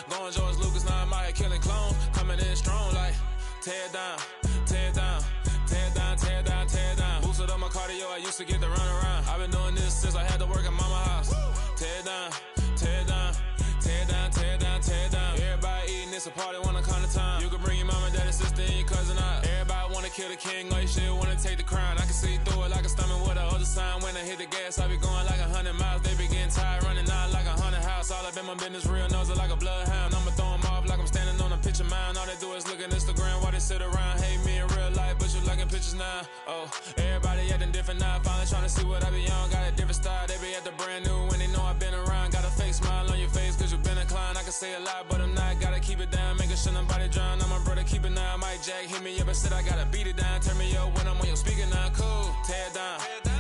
Going George Lucas, now I'm out here killing clones. Coming in strong like, tear down, tear down, tear down, tear down, tear down. Boosted up my cardio, I used to get to run around. I've been doing this since I had to work at mama house. Tear down, tear down, tear down, tear down, tear down. Everybody eating, it's a party, wanna come to time. You can bring your mama, daddy, sister, and your cousin out. Everybody wanna kill the king, or you shit wanna take the crown. I can see through it like a stomach with a other sign. When I hit the gas, I be going like 100 miles. They be getting tired, running out like 100 house. All up in my business, real nose it like a bloodhound. I'ma throw them off like I'm standing on a picture mound. All they do is look at Instagram while they sit around. Hate me in real life, but you liking pictures now. Oh, everybody acting different now. Finally trying to see what I be on. Got a different style, they be at the brand new when they know I've been around. Got a fake smile on your face cause you been inclined. I can say a lot, but I'm not. Gotta keep it down, making sure nobody drown. I'm my brother, keep it now. Mike Jack hit me up and said I gotta beat it down. Turn me up when I'm on your speaker now. Cool, tear down,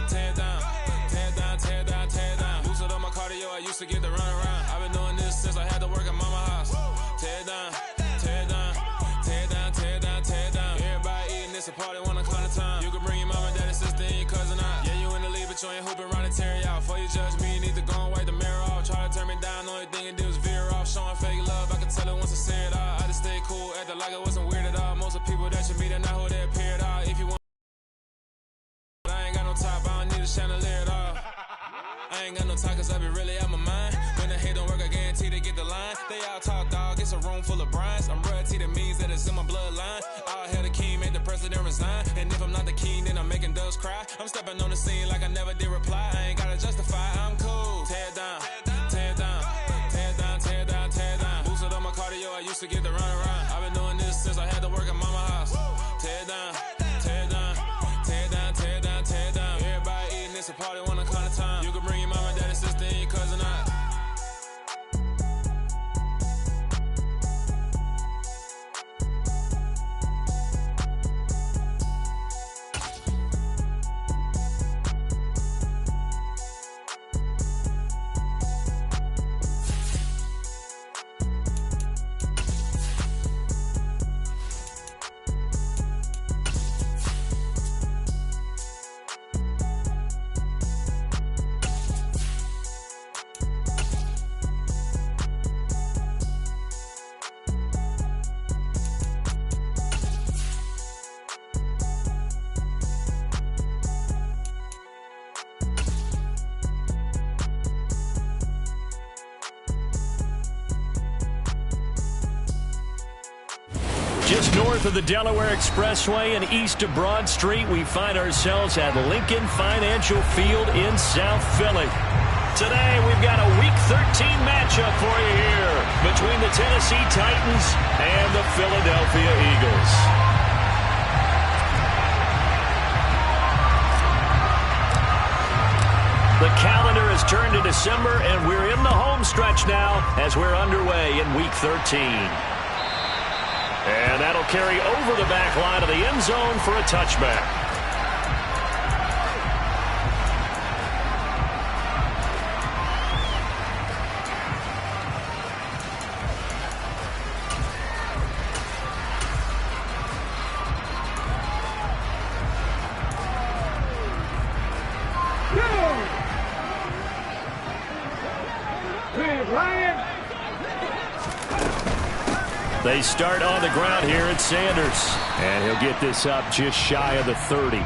tear down, tear down, tear down, tear down. Boosted up my cardio, I used to get to run around. I've been doing this since I had to work at mama house. Tear down, tear down, tear down, tear down, tear down. Everybody eating, it's a party, wanna come to time. You can bring your mama, daddy, sister, and your cousin out. Yeah, you in the lead, but you ain't hooping around and tear you out. Before you judge me, you need to go and wipe the mirror off. Try to turn me down, only thing it do is veer off. Showing fake love, I can tell it once I say it all. I just stay cool, acting like I wasn't weird at all. Most of the people that you meet are not who they appear at all. If you want, I ain't got no top, I don't need a chandelier at all. I ain't got no time cause I be really out my mind. When the hate don't work, I guarantee they get the line. They all talk dog, it's a room full of brinds. I'm royalty, that means that it's in my bloodline. All hail the king, make the president resign. And if I'm not the king, then I'm making doves cry. I'm stepping on the scene like I never did reply. I ain't gotta justify, I'm cool. Tear down, tear down, tear down, tear down, tear down. Boosted up my cardio, I used to get to run around. I've been doing this since I had to work at mama house. Tear down, tear down, tear down, tear down, tear down. Everybody eating, it's a party, wanna come to time. You can bring your mama, daddy, sister, and your cousin out. Just north of the Delaware Expressway and east of Broad Street, we find ourselves at Lincoln Financial Field in South Philly. Today, we've got a Week 13 matchup for you here between the Tennessee Titans and the Philadelphia Eagles. The calendar has turned to December, and we're in the home stretch now as we're underway in Week 13. And that'll carry over the back line of the end zone for a touchback. They start on the ground here at Sanders. And he'll get this up just shy of the 30.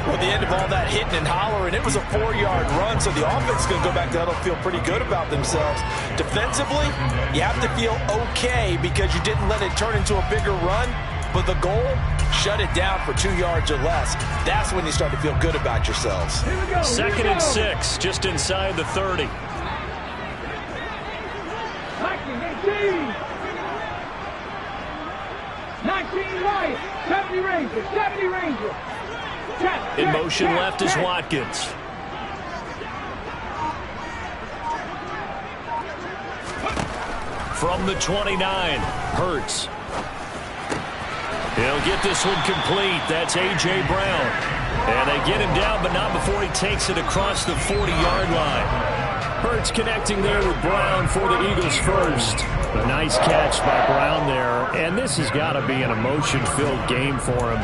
Well, at the end of all that hitting and hollering, it was a 4-yard run, so the offense is going to go back to huddle, feel pretty good about themselves. Defensively, you have to feel okay because you didn't let it turn into a bigger run, but the goal, shut it down for 2 yards or less. That's when you start to feel good about yourselves. Second and 6, just inside the 30. In motion left is Watkins. From the 29, Hurts. He'll get this one complete. That's A.J. Brown. And they get him down, but not before he takes it across the 40-yard line. Hurts connecting there with Brown for the Eagles first. A nice catch by Brown there, and this has got to be an emotion-filled game for him.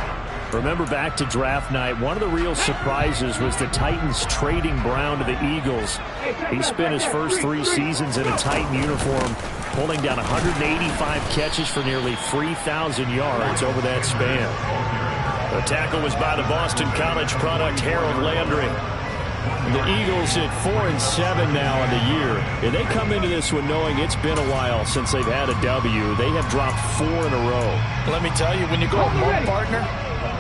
Remember back to draft night, one of the real surprises was the Titans trading Brown to the Eagles. He spent his first 3 seasons in a Titan uniform, pulling down 185 catches for nearly 3,000 yards over that span. The tackle was by the Boston College product Harold Landry. The Eagles at 4-7 now on the year. And they come into this one knowing it's been a while since they've had a W. They have dropped 4 in a row. Let me tell you, when you go one partner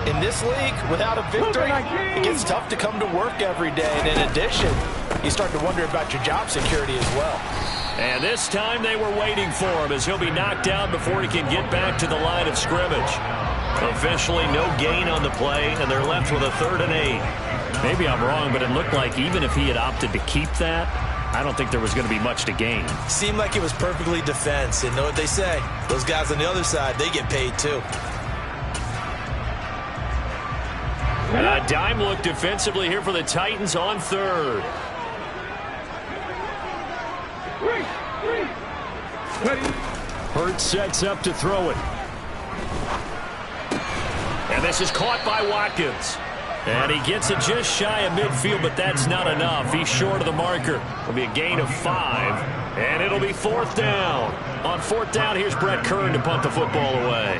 in this league without a victory, it gets tough to come to work every day. And in addition, you start to wonder about your job security as well. And this time they were waiting for him as he'll be knocked down before he can get back to the line of scrimmage. Officially no gain on the play, and they're left with a 3rd and 8. Maybe I'm wrong, but it looked like even if he had opted to keep that, I don't think there was going to be much to gain. Seemed like it was perfectly defense. And know what they say? Those guys on the other side, they get paid too. A dime look defensively here for the Titans on 3rd. Hurts sets up to throw it. And this is caught by Watkins. And he gets it just shy of midfield, but that's not enough. He's short of the marker. It'll be a gain of 5, and it'll be 4th down. On 4th down, here's Brett Kern to punt the football away.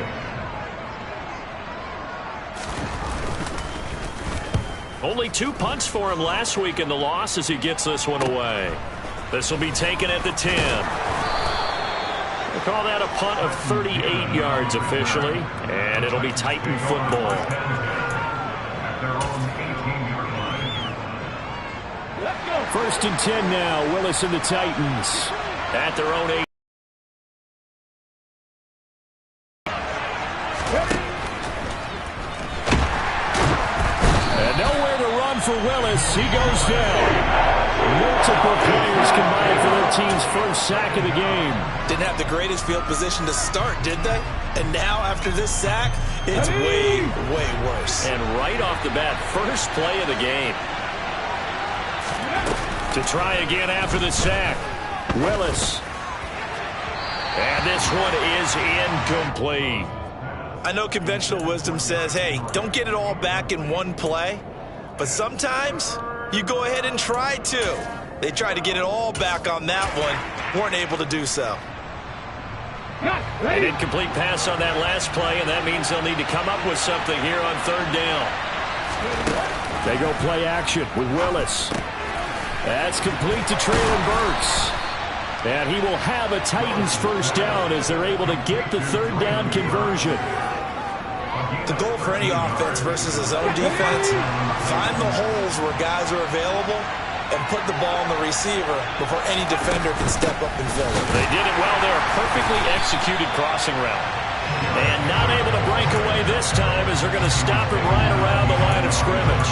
Only 2 punts for him last week in the loss as he gets this one away. This will be taken at the 10. We'll call that a punt of 38 yards officially, and it'll be Titan football. First and 10 now. Willis and the Titans at their own 8. And nowhere to run for Willis. He goes down. Multiple players combined for their team's first sack of the game. Didn't have the greatest field position to start, did they? And now after this sack, it's way, way worse. And right off the bat, first play of the game. To try again after the sack. Willis. And this one is incomplete. I know conventional wisdom says, hey, don't get it all back in one play. But sometimes you go ahead and try to. They tried to get it all back on that one. Weren't able to do so. An incomplete pass on that last play, and that means they'll need to come up with something here on 3rd down. They go play action with Willis. That's complete to Treylon Burks. And he will have a Titans first down as they're able to get the 3rd down conversion. The goal for any offense versus a zone defense, find the holes where guys are available and put the ball on the receiver before any defender can step up and fill it. They did it well there. Perfectly executed crossing route. And not able to break away this time as they're going to stop him right around the line of scrimmage.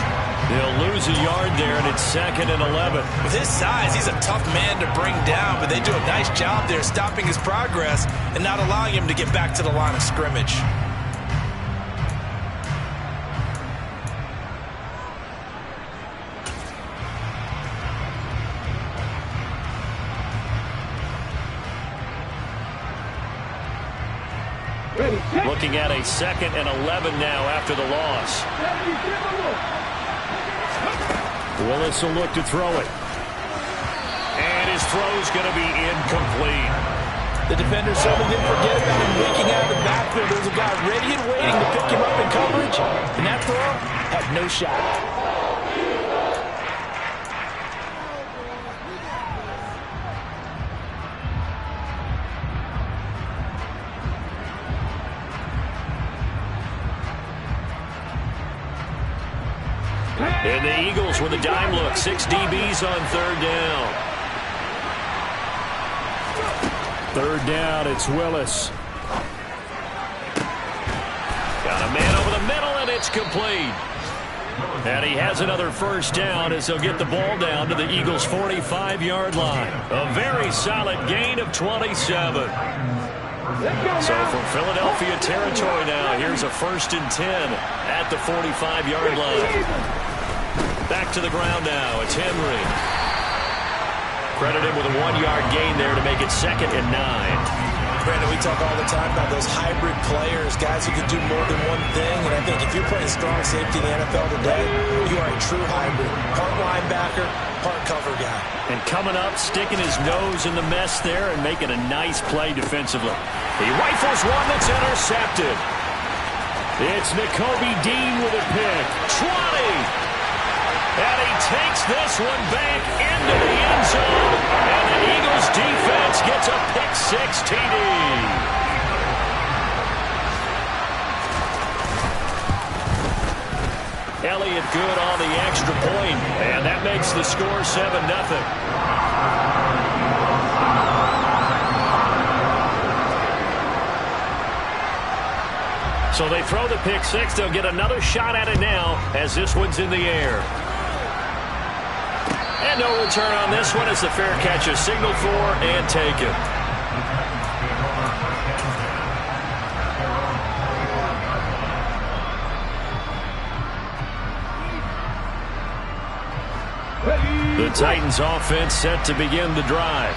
They'll lose a yard there, and it's 2nd and 11. With his size, he's a tough man to bring down, but they do a nice job there stopping his progress and not allowing him to get back to the line of scrimmage. Looking at a 2nd and 11 now after the loss. Willis will look to throw it. And his throw's going to be incomplete. The defender certainly didn't forget about him leaking out of the backfield. There was a guy ready and waiting to pick him up in coverage. And that throw had no shot. And the Eagles with a dime look. 6 DBs on 3rd down. 3rd down, it's Willis. Got a man over the middle, and it's complete. And he has another first down as they'll get the ball down to the Eagles' 45-yard line. A very solid gain of 27. So from Philadelphia territory now, here's a 1st and 10 at the 45-yard line. Back to the ground now. It's Henry. Credited with a 1-yard gain there to make it 2nd and 9. Brandon, we talk all the time about those hybrid players, guys who can do more than one thing. And I think if you're playing strong safety in the NFL today, you are a true hybrid. Part linebacker, part cover guy. And coming up, sticking his nose in the mess there and making a nice play defensively. He rifles one that's intercepted. It's Nakobe Dean with a pick. 20. And he takes this one back into the end zone. And the Eagles defense gets a pick-six TD. Elliott good on the extra point. And that makes the score 7-0. So they throw the pick-six. They'll get another shot at it now as this one's in the air. And no return on this one as the fair catch is signaled for and taken. The Titans offense set to begin the drive.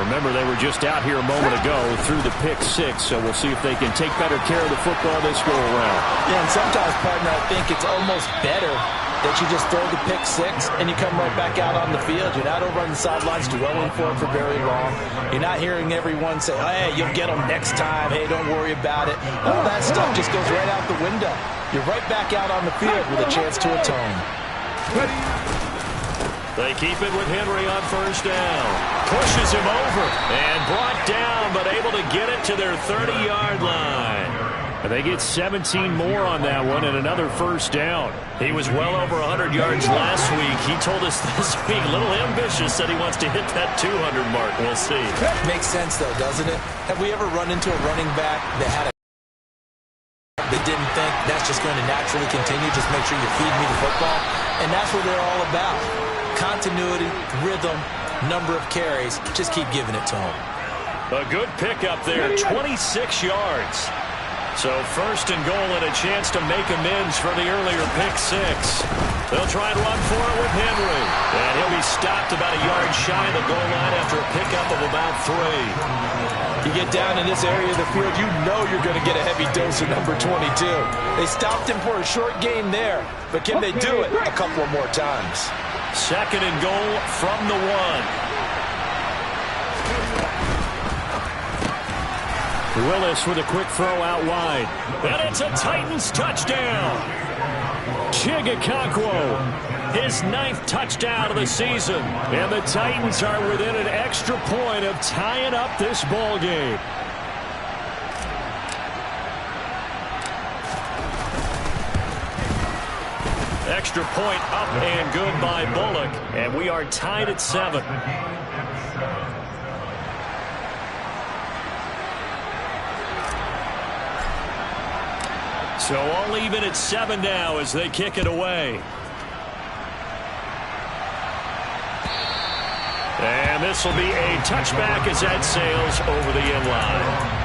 Remember, they were just out here a moment ago through the pick-six, so we'll see if they can take better care of the football this go-around. Yeah, and sometimes, partner, I think it's almost better that you just throw the pick-six and you come right back out on the field. You're not over on the sidelines dwelling for it for very long. You're not hearing everyone say, hey, you'll get them next time. Hey, don't worry about it. All that stuff just goes right out the window. You're right back out on the field with a chance to atone. They keep it with Henry on first down. Pushes him over and brought down, but able to get it to their 30-yard line. And they get 17 more on that one and another first down. He was well over 100 yards last week. He told us this week, a little ambitious, that he wants to hit that 200 mark. We'll see. Makes sense, though, doesn't it? Have we ever run into a running back that had a that didn't think that's just going to naturally continue? Just make sure you feed me the football. And that's what they're all about. Continuity, rhythm, number of carries. Just keep giving it to them. A good pickup there, 26 yards. So first and goal and a chance to make amends for the earlier pick-six. They'll try and run for it with Henry. And he'll be stopped about a yard shy of the goal line after a pickup of about 3. You get down in this area of the field, you know you're going to get a heavy dose of number 22. They stopped him for a short gain there, but can they do it a couple more times? Second and goal from the 1. Willis with a quick throw out wide. And it's a Titans touchdown. Chigakakwo, his 9th touchdown of the season. And the Titans are within an extra point of tying up this ball game. Extra point up and good by Bullock. And we are tied at 7. So all even at 7 now as they kick it away. And this will be a touchback as that sails over the end line.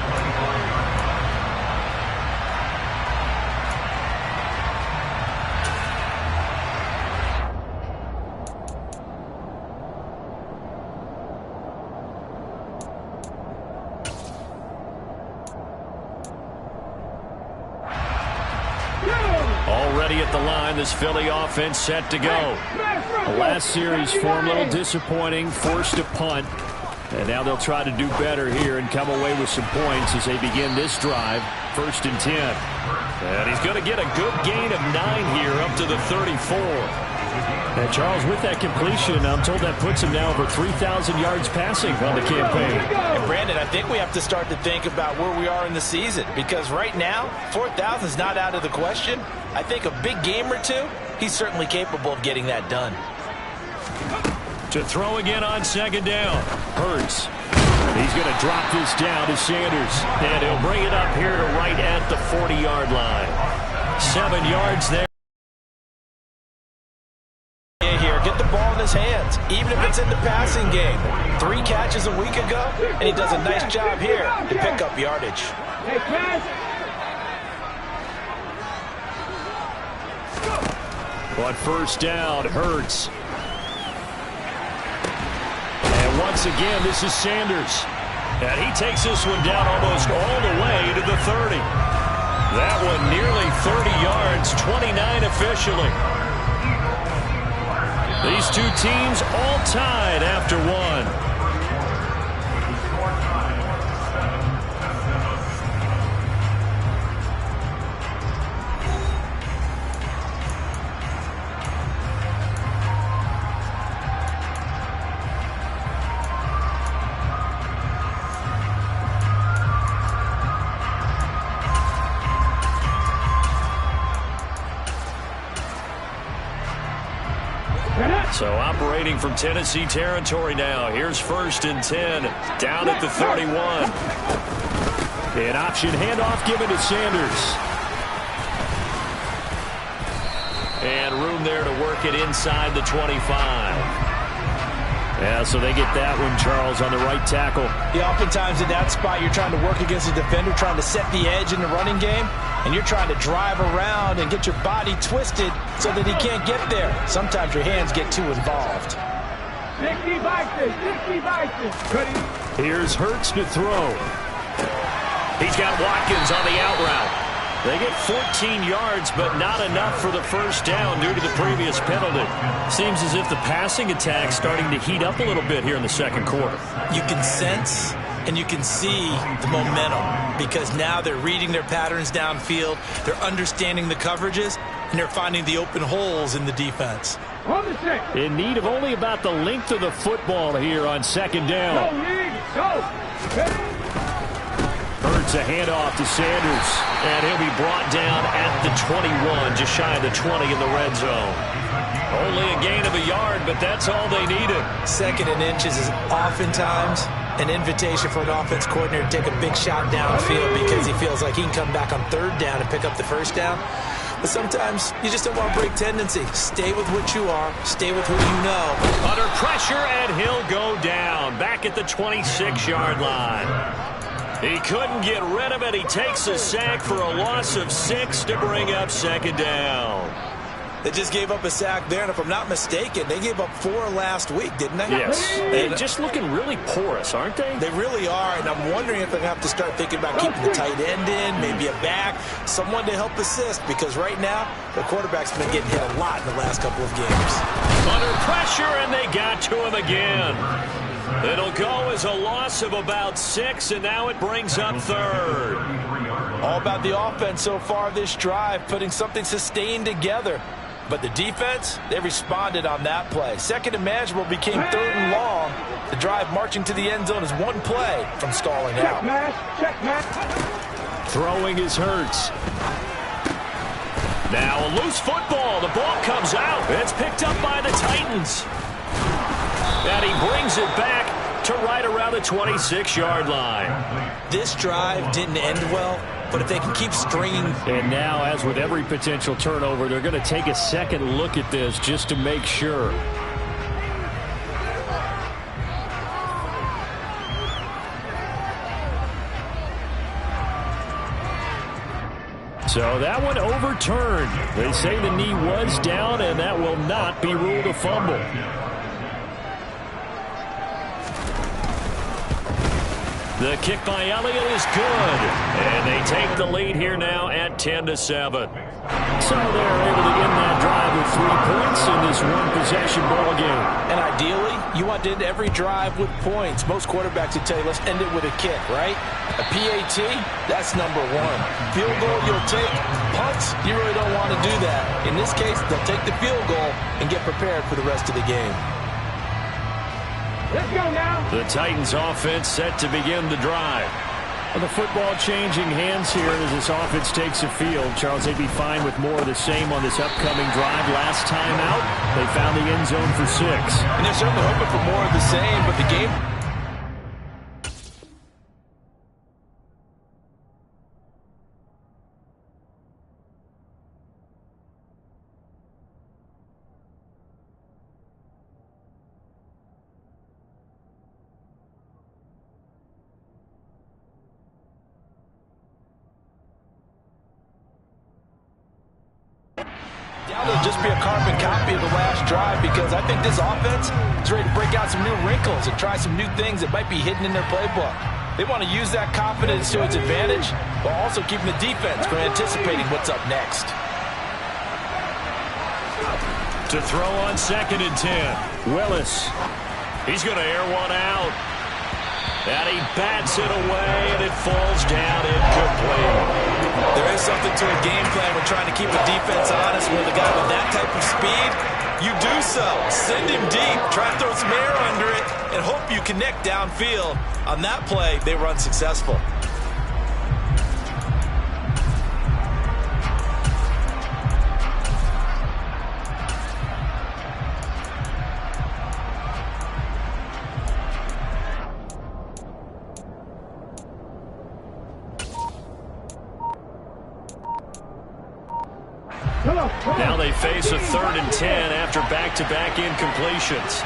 Already at the line, this Philly offense set to go. The last series for a little disappointing, forced a punt. And now they'll try to do better here and come away with some points as they begin this drive. 1st and 10. And he's going to get a good gain of 9 here up to the 34. And Charles, with that completion, I'm told that puts him now over 3,000 yards passing on the campaign. And Brandon, I think we have to start to think about where we are in the season, because right now, 4,000 is not out of the question. I think a big game or two, he's certainly capable of getting that done. To throw again on 2nd down. Hurts. He's going to drop this down to Sanders. And he'll bring it up here to right at the 40-yard line. 7 yards there. Get the ball in his hands, even if it's in the passing game. 3 catches a week ago, and he does a nice job here to pick up yardage. On 1st down, Hurts. And once again, this is Sanders. And he takes this one down almost all the way to the 30. That one nearly 30 yards, 29 officially. These two teams all tied after one. So operating from Tennessee territory now. Here's 1st and 10 down at the 31. An option handoff given to Sanders. And room there to work it inside the 25. Yeah, so they get that one, Charles, on the right tackle. Yeah, oftentimes in that spot, you're trying to work against a defender, trying to set the edge in the running game, and you're trying to drive around and get your body twisted so that he can't get there. Sometimes your hands get too involved. 60 Vikings. Here's Hurts to throw. He's got Watkins on the out route. They get 14 yards, but not enough for the first down due to the previous penalty. Seems as if the passing attack's starting to heat up a little bit here in the second quarter. You can sense and you can see the momentum because now they're reading their patterns downfield, they're understanding the coverages, and they're finding the open holes in the defense. In need of only about the length of the football here on second down. Go. Hurts a handoff to Sanders, and he'll be brought down at the 21, just shy of the 20 in the red zone. Only a gain of a yard, but that's all they needed. 2nd and inches is oftentimes an invitation for an offense coordinator to take a big shot downfield because he feels like he can come back on 3rd down and pick up the first down. But sometimes you just don't want to break tendency. Stay with what you are. Stay with who you know. Under pressure, and he'll go down back at the 26-yard line. He couldn't get rid of it. He takes a sack for a loss of 6 to bring up second down. They just gave up a sack there, and if I'm not mistaken, they gave up 4 last week, didn't they? Yes. They're just looking really porous, aren't they? They really are, and I'm wondering if they have to start thinking about keeping the tight end in, maybe a back, someone to help assist, because right now, the quarterback's been getting hit a lot in the last couple of games. Under pressure, and they got to him again. It'll go as a loss of about 6, and now it brings up 3rd. All about the offense so far this drive, putting something sustained together. But the defense, they responded on that play. 2nd and manageable became 3rd and long. The drive marching to the end zone is 1 play from stalling out. Throwing is Hurts. Now a loose football. The ball comes out. It's picked up by the Titans. And he brings it back to right around the 26-yard line. This drive didn't end well, but if they can keep stringing. And now, as with every potential turnover, they're going to take a second look at this just to make sure. So that one overturned. They say the knee was down, and that will not be ruled a fumble. The kick by Elliott is good. And they take the lead here now at 10-7. So they're able to end that drive with 3 points in this one-possession ball game. And ideally, you want to end every drive with points. Most quarterbacks would tell you, let's end it with a kick, right? A PAT, that's number 1. Field goal, you'll take. Punts, you really don't want to do that. In this case, they'll take the field goal and get prepared for the rest of the game. Let's go now. The Titans offense set to begin the drive. Well, the football changing hands here as this offense takes the field. Charles, they'd be fine with more of the same on this upcoming drive. Last time out, they found the end zone for 6. And they're certainly hoping for more of the same, but the game... It'll just be a carbon copy of the last drive because I think this offense is ready to break out some new wrinkles and try some new things that might be hidden in their playbook. They want to use that confidence to its advantage while also keeping the defense from anticipating what's up next. To throw on 2nd and 10. Willis. He's going to air one out. And he bats it away, and it falls down incomplete. There is something to a game plan when trying to keep a defense honest with a guy with that type of speed. You do so. Send him deep. Try to throw some air under it and hope you connect downfield. On that play, they were unsuccessful. Now they face a 3rd and 10 after back-to-back incompletions.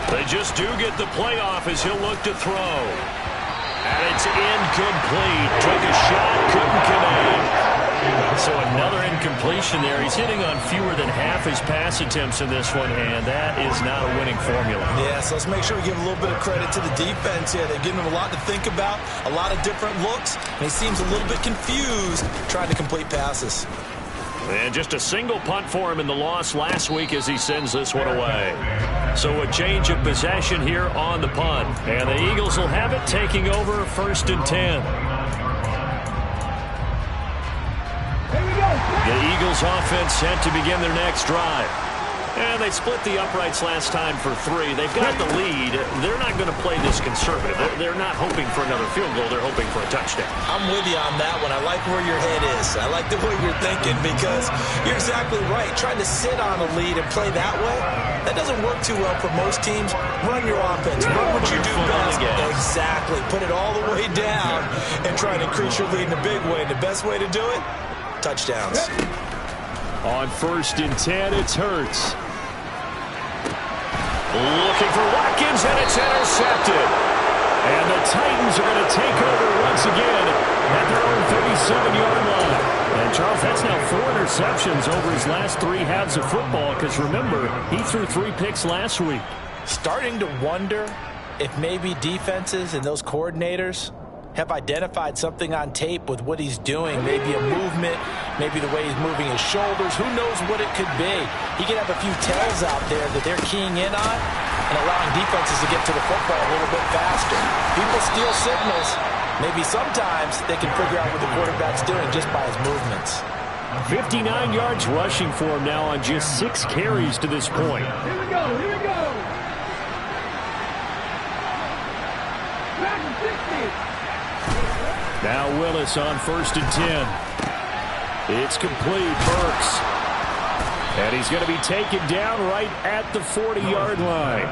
They just do get the playoff as he'll look to throw. And it's incomplete. Took a shot, couldn't connect. So another incompletion there. He's hitting on fewer than half his pass attempts in this one, and that is not a winning formula. Yeah, so let's make sure we give a little bit of credit to the defense here. They're giving him a lot to think about, a lot of different looks, and he seems a little bit confused trying to complete passes. And just a single punt for him in the loss last week as he sends this one away. So a change of possession here on the punt. And the Eagles will have it, taking over 1st and 10. The Eagles offense set to begin their next drive. And they split the uprights last time for 3. They've got the lead. They're not going to play this conservative. They're not hoping for another field goal. They're hoping for a touchdown. I'm with you on that one. I like where your head is. I like the way you're thinking because you're exactly right. Trying to sit on a lead and play that way, that doesn't work too well for most teams. Run your offense. Run what you do best. Exactly. Put it all the way down and try and increase your lead in a big way. And the best way to do it? Touchdowns. On 1st and 10, it's Hurts. Looking for Watkins, and it's intercepted. And the Titans are going to take over once again at their own 37-yard line. And, Charles, that's now 4 interceptions over his last 3 halves of football because, remember, he threw 3 picks last week. Starting to wonder if maybe defenses and those coordinators have identified something on tape with what he's doing, maybe a movement, maybe the way he's moving his shoulders. Who knows what it could be? He could have a few tells out there that they're keying in on and allowing defenses to get to the football a little bit faster. People steal signals. Maybe sometimes they can figure out what the quarterback's doing just by his movements. 59 yards rushing for him now on just 6 carries to this point. Here we go, here we go. Back to 60. Now Willis on 1st and 10. It's complete. Burks. And he's going to be taken down right at the 40-yard line.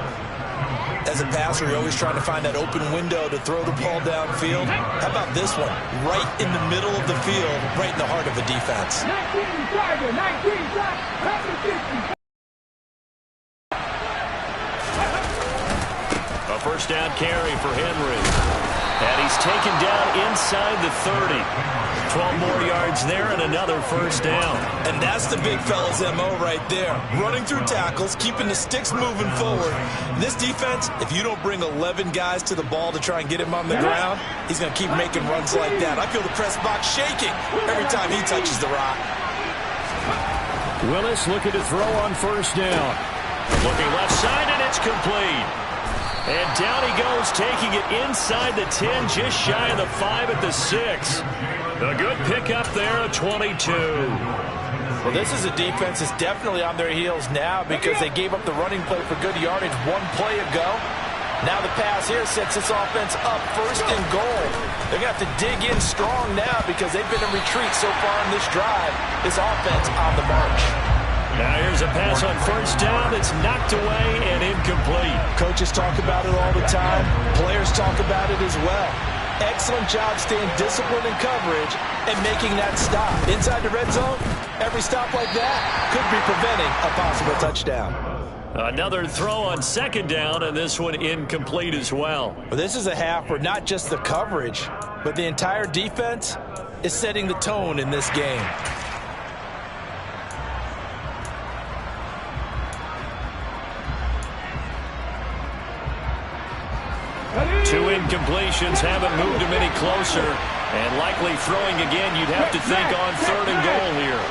As a passer, you're always trying to find that open window to throw the ball downfield. How about this one? Right in the middle of the field, right in the heart of a defense. 19 target, 19 shot, back to 60. A 1st down carry for Henry. And he's taken down inside the 30. 12 more yards there and another 1st down. And that's the big fella's MO right there. Running through tackles, keeping the sticks moving forward. This defense, if you don't bring 11 guys to the ball to try and get him on the ground, he's going to keep making runs like that. I feel the press box shaking every time he touches the rock. Willis looking to throw on 1st down. Looking left side, and it's complete. And down he goes, taking it inside the 10, just shy of the 5 at the 6. A good pickup there, a 22. Well, this is a defense that's definitely on their heels now because they gave up the running play for good yardage 1 play ago. Now the pass here sets this offense up 1st and goal. They're going to have to dig in strong now because they've been in retreat so far in this drive. This offense on the march. Now here's a pass on 1st down that's knocked away and incomplete. Coaches talk about it all the time. Players talk about it as well. Excellent job staying disciplined in coverage and making that stop. Inside the red zone, every stop like that could be preventing a possible touchdown. Another throw on 2nd down, and this one incomplete as well. Well, this is a half where not just the coverage, but the entire defense is setting the tone in this game. 2 incompletions haven't moved him any closer. And likely throwing again, you'd have to think on 3rd and goal here.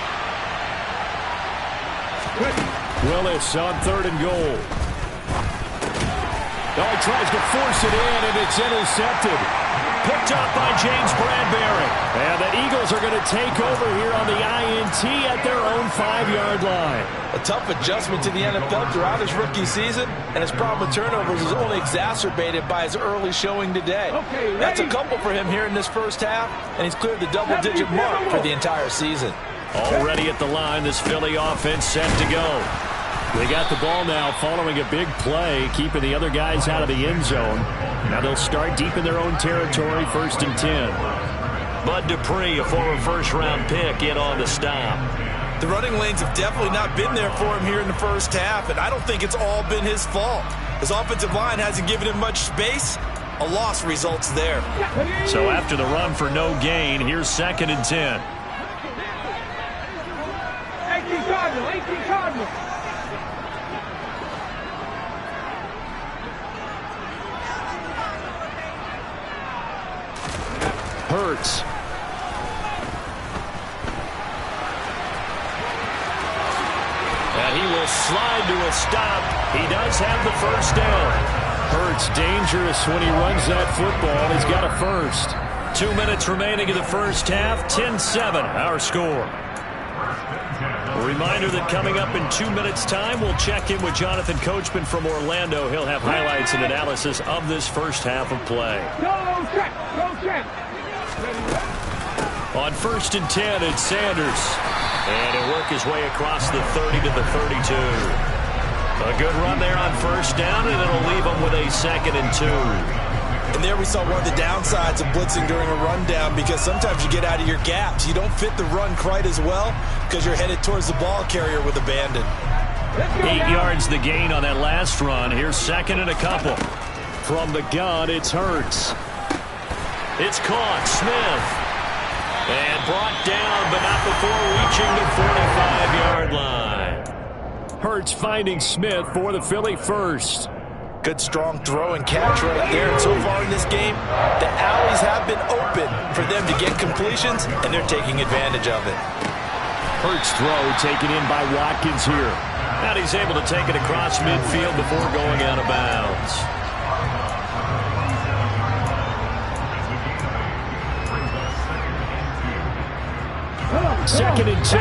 Willis on 3rd and goal. Oh, he tries to force it in, and it's intercepted. Picked up by James Bradbury. And the Eagles are going to take over here on the INT at their own 5-yard line. A tough adjustment to the NFL throughout his rookie season, and his problem with turnovers is only exacerbated by his early showing today. That's a couple for him here in this first half, and he's cleared the double-digit mark for the entire season. Already at the line, this Philly offense set to go. They got the ball now following a big play, keeping the other guys out of the end zone. Now they'll start deep in their own territory, 1st and 10. Bud Dupree, a former first-round pick, in on the stop. The running lanes have definitely not been there for him here in the first half, and I don't think it's all been his fault. His offensive line hasn't given him much space. A loss results there. So after the run for no gain, here's 2nd and 10. 18 Cardinals. Hurts. And he will slide to a stop. He does have the first down. Hurts dangerous when he runs that football. He's got a first. 2 minutes remaining in the first half. 10-7, our score. A reminder that coming up in 2 minutes' time, we'll check in with Jonathan Coachman from Orlando. He'll have highlights and analysis of this first half of play. Go check. On 1st and 10, it's Sanders. And he'll work his way across the 30 to the 32. A good run there on 1st down, and it'll leave him with a 2nd and 2. And there we saw one of the downsides of blitzing during a rundown, because sometimes you get out of your gaps. You don't fit the run quite as well because you're headed towards the ball carrier with abandon. 8 yards the gain on that last run. Here's 2nd and a couple. From the gun, it's Hurts. It's caught. Smith. And brought down, but not before reaching the 45-yard line. Hurts finding Smith for the Philly first. Good strong throw and catch right there. And so far in this game, the alleys have been open for them to get completions, and they're taking advantage of it. Hurts throw taken in by Watkins here. And he's able to take it across midfield before going out of bounds. Second and 2.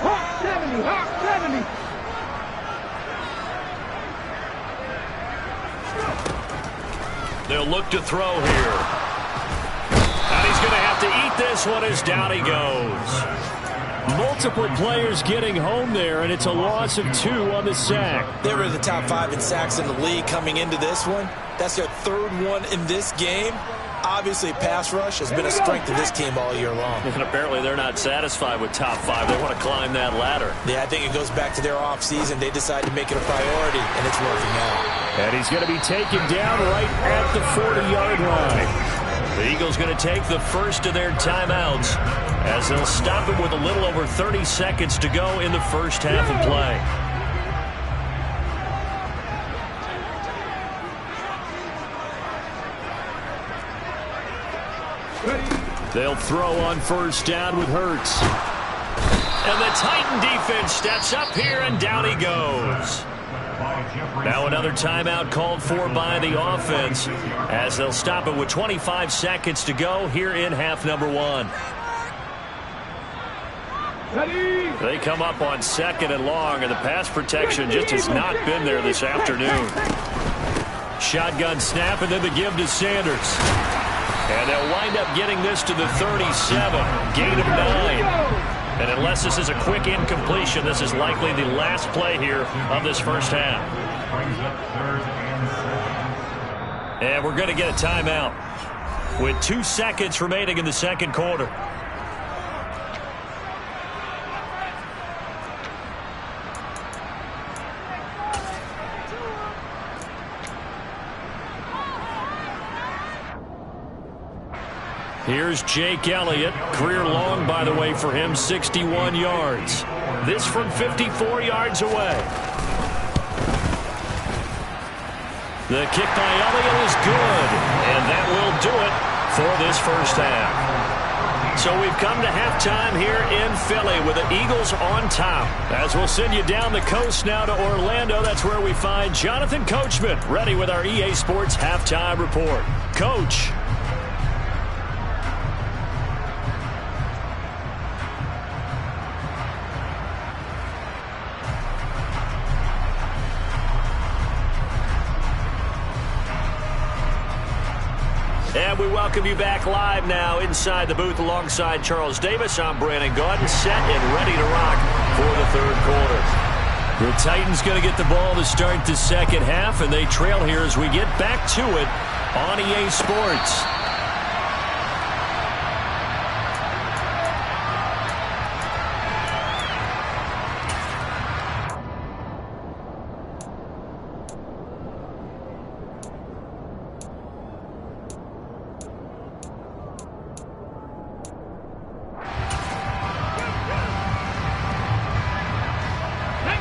Hawk 70. They'll look to throw here. And he's going to have to eat this one as down he goes. Multiple players getting home there, and it's a loss of 2 on the sack. They were in the top 5 in sacks in the league coming into this one. That's their 3rd one in this game. Obviously, pass rush has been a strength of this team all year long. And apparently they're not satisfied with top 5. They want to climb that ladder. Yeah, I think it goes back to their offseason. They decided to make it a priority, and it's working out. And he's going to be taken down right at the 40-yard line. The Eagles going to take the first of their timeouts as they'll stop it with a little over 30 seconds to go in the first half of play. They'll throw on 1st down with Hurts. And the Titan defense steps up here, and down he goes. Now another timeout called for by the offense as they'll stop it with 25 seconds to go here in half number 1. They come up on 2nd and long, and the pass protection just has not been there this afternoon. Shotgun snap, and then the give to Sanders. And they'll wind up getting this to the 37, gain of 9. And unless this is a quick incompletion, this is likely the last play here of this first half. And we're going to get a timeout with 2 seconds remaining in the second quarter. Here's Jake Elliott. Career long, by the way, for him, 61 yards. This from 54 yards away. The kick by Elliott is good, and that will do it for this first half. So we've come to halftime here in Philly with the Eagles on top. As we'll send you down the coast now to Orlando, that's where we find Jonathan Coachman ready with our EA Sports Halftime Report. Coach. And we welcome you back live now inside the booth alongside Charles Davis. I'm Brandon Gaudin, set and ready to rock for the third quarter. The Titans going to get the ball to start the second half, and they trail here as we get back to it on EA Sports.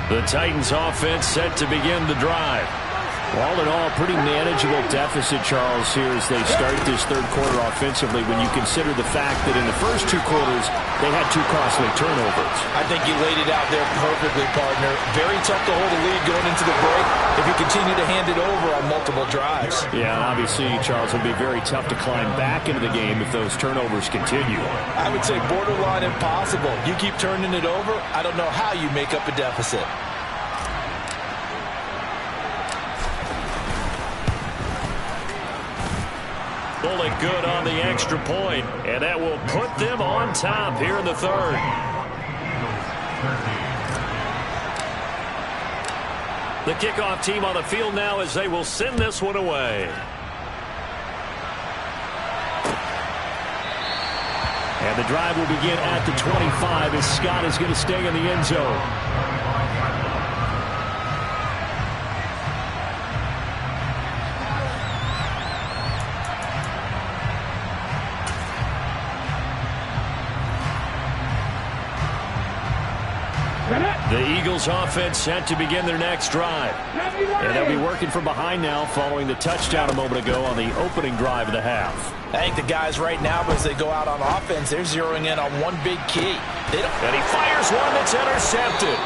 The Titans offense set to begin the drive. All in all, pretty manageable deficit, Charles, here as they start this third quarter offensively when you consider the fact that in the first two quarters, they had two costly turnovers. I think you laid it out there perfectly, partner. Very tough to hold a lead going into the break if you continue to hand it over on multiple drives. Yeah, and obviously, Charles, it would be very tough to climb back into the game if those turnovers continue. I would say borderline impossible. You keep turning it over, I don't know how you make up a deficit. Bullet good on the extra point, and that will put them on top here in the third. The kickoff team on the field now as they will send this one away. And the drive will begin at the 25 as Scott is going to stay in the end zone. The Eagles offense set to begin their next drive. And they'll be working from behind now following the touchdown a moment ago on the opening drive of the half. I think the guys right now, as they go out on offense, they're zeroing in on one big key. And he fires one that's intercepted.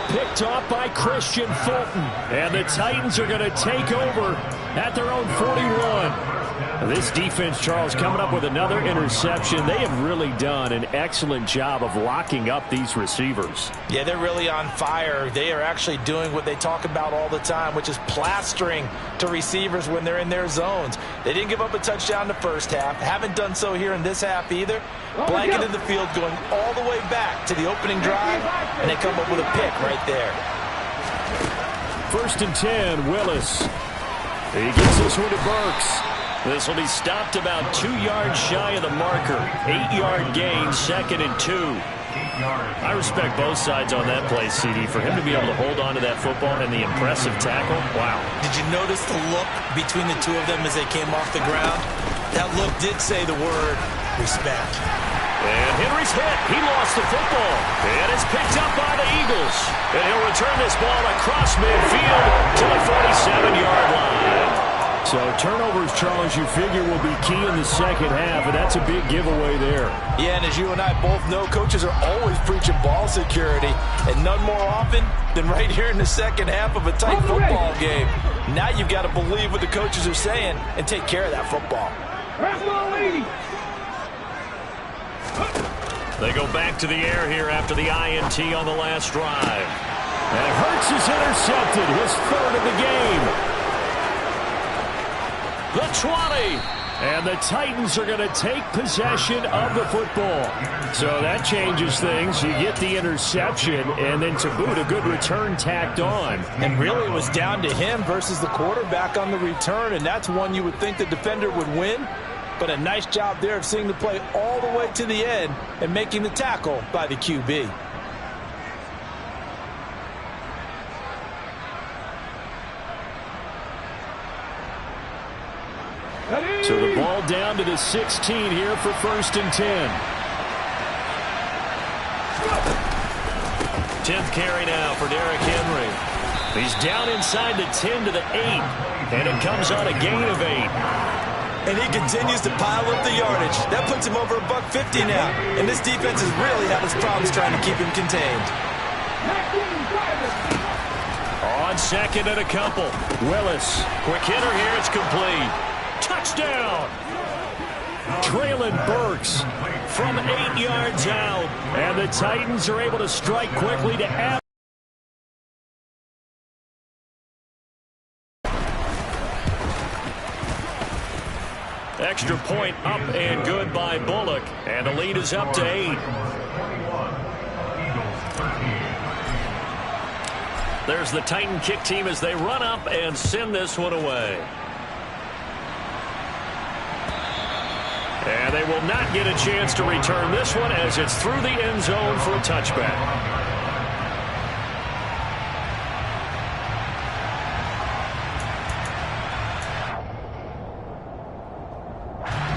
Picked off by Christian Fulton. And the Titans are going to take over at their own 41. This defense, Charles, coming up with another interception. They have really done an excellent job of locking up these receivers. Yeah, they're really on fire. They are actually doing what they talk about all the time, which is plastering to receivers when they're in their zones. They didn't give up a touchdown the first half. Haven't done so here in this half either. Blanketed the field going all the way back to the opening drive, and they come up with a pick right there. 1st and 10, Willis. He gets this one to Burks. This will be stopped about 2 yards shy of the marker. 8-yard gain, 2nd and 2. I respect both sides on that play, CD. For him to be able to hold on to that football and the impressive tackle, wow. Did you notice the look between the two of them as they came off the ground? That look did say the word respect. And Henry's hit. He lost the football. And it's picked up by the Eagles. And he'll return this ball across midfield to the 47-yard line. So turnovers, Charles, you figure will be key in the second half, and that's a big giveaway there. Yeah, and as you and I both know, coaches are always preaching ball security, and none more often than right here in the second half of a tight football game. Now you've got to believe what the coaches are saying and take care of that football. They go back to the air here after the INT on the last drive. And Hurts is intercepted, his third of the game. The 20. And the Titans are going to take possession of the football. So that changes things. You get the interception, and then to boot, a good return tacked on. And really it was down to him versus the quarterback on the return, and that's one you would think the defender would win. But a nice job there of seeing the play all the way to the end and making the tackle by the QB. So the ball down to the 16 here for 1st and 10. 10th carry now for Derrick Henry. He's down inside the 10 to the 8, and it comes on a gain of 8. And he continues to pile up the yardage. That puts him over $150 now. And this defense has really had its problems trying to keep him contained. On second and a couple. Willis. Quick hitter here. It's complete. Touchdown. Traylon Burks from 8 yards out. And the Titans are able to strike quickly to add. Extra point up and good by Bullock. And the lead is up to 8. There's the Titan kick team as they run up and send this one away. And they will not get a chance to return this one as it's through the end zone for a touchback.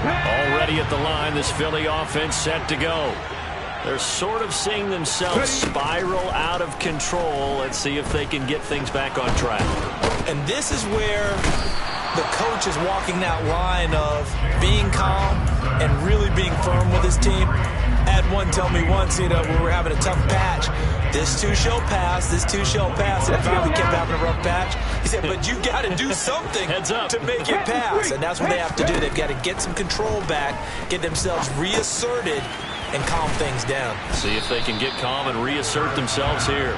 Already at the line, this Philly offense set to go. They're sort of seeing themselves spiral out of control. Let's see if they can get things back on track. And this is where the coach is walking that line of being calm and really being firm with his team. I had one tell me once, we were having a tough patch. This too shall pass, this too shall pass. And finally kept having a rough patch. He said, but you got to do something to make it pass. And that's what they have to do. They've got to get some control back, get themselves reasserted, and calm things down. See if they can get calm and reassert themselves here.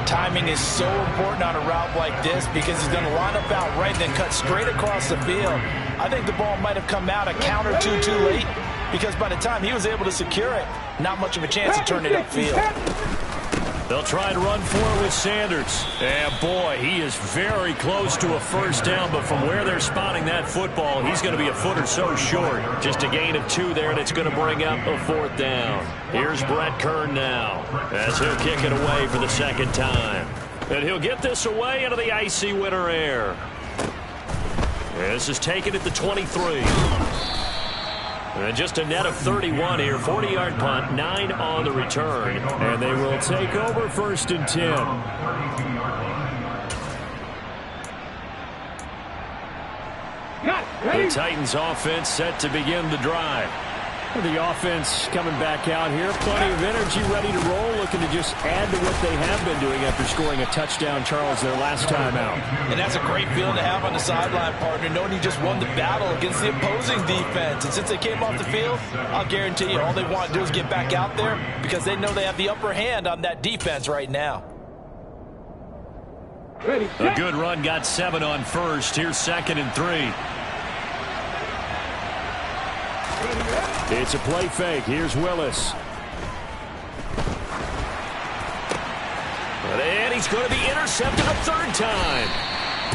Timing is so important on a route like this because he's going to line up out right and then cut straight across the field. I think the ball might have come out a count or two too late because by the time he was able to secure it, not much of a chance to turn it upfield. They'll try to run forward with Sanders. And boy, he is very close to a first down, but from where they're spotting that football, he's going to be a foot or so short. Just a gain of 2 there, and it's going to bring up a 4th down. Here's Brett Kern now as he'll kick it away for the second time. And he'll get this away into the icy winter air. This is taken at the 23. And just a net of 31 here. 40-yard punt, 9 on the return. And they will take over 1st and 10. The Titans offense set to begin the drive. The offense coming back out here. Plenty of energy, ready to roll, looking to just add to what they have been doing after scoring a touchdown, Charles, their last time out. And that's a great feeling to have on the sideline, partner, knowing you just won the battle against the opposing defense. And since they came off the field, I'll guarantee you all they want to do is get back out there because they know they have the upper hand on that defense right now. A good run, got 7 on first. Here's 2nd and 3. It's a play fake. Here's Willis. And he's going to be intercepted a 3rd time.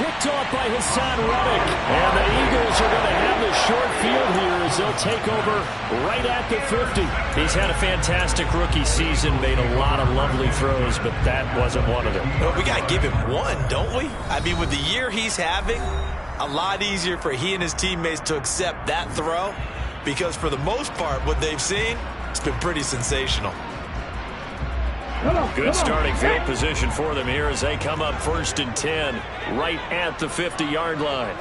Picked off by Hassan Reddick. And the Eagles are going to have the short field here as they'll take over right at the 50. He's had a fantastic rookie season, made a lot of lovely throws, but that wasn't one of them. Well, we got to give him one, don't we? I mean, with the year he's having, a lot easier for he and his teammates to accept that throw. Because for the most part, what they've seen, it's been pretty sensational. Good starting field position for them here as they come up 1st and 10, right at the 50-yard line.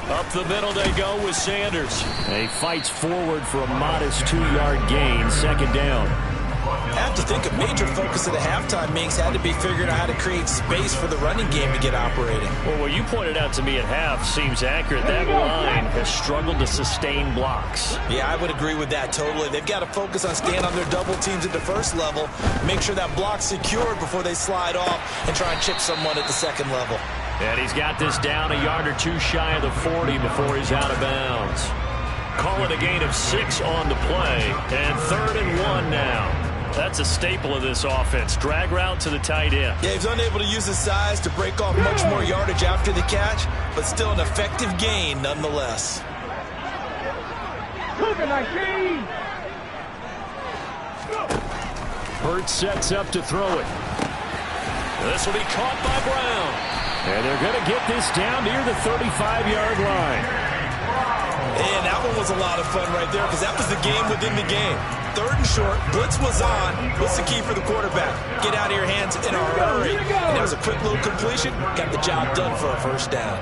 Up the middle they go with Sanders. He fights forward for a modest 2-yard gain, 2nd down. I have to think a major focus of the halftime meetings had to be figuring out how to create space for the running game to get operating. Well, what you pointed out to me at half seems accurate. That line has struggled to sustain blocks. Yeah, I would agree with that totally. They've got to focus on staying on their double teams at the first level, make sure that block's secured before they slide off and try and chip someone at the second level. And he's got this down a yard or 2 shy of the 40 before he's out of bounds. Call it a gain of 6 on the play, and 3rd and 1 now. That's a staple of this offense. Drag route to the tight end. Yeah, he's unable to use his size to break off much more yardage after the catch, but still an effective gain nonetheless. Hurts sets up to throw it. This will be caught by Brown. And they're going to get this down near the 35-yard line. And that one was a lot of fun right there because that was the game within the game. 3rd and short, blitz was on. What's the key for the quarterback? Get out of your hands in a hurry. And that was a quick little completion. Got the job done for a first down.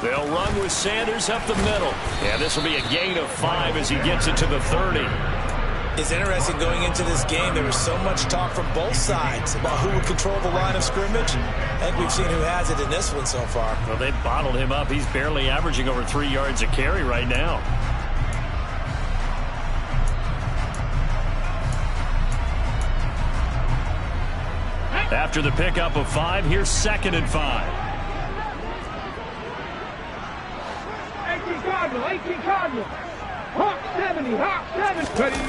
They'll run with Sanders up the middle. Yeah, this will be a gain of 5 as he gets it to the 30. It's interesting going into this game. There was so much talk from both sides about who would control the line of scrimmage. I think we've seen who has it in this one so far. Well, they bottled him up. He's barely averaging over 3 yards a carry right now. After the pickup of 5, here's 2nd and 5. 18 Cardinal. Hawk 70, Hawk 70.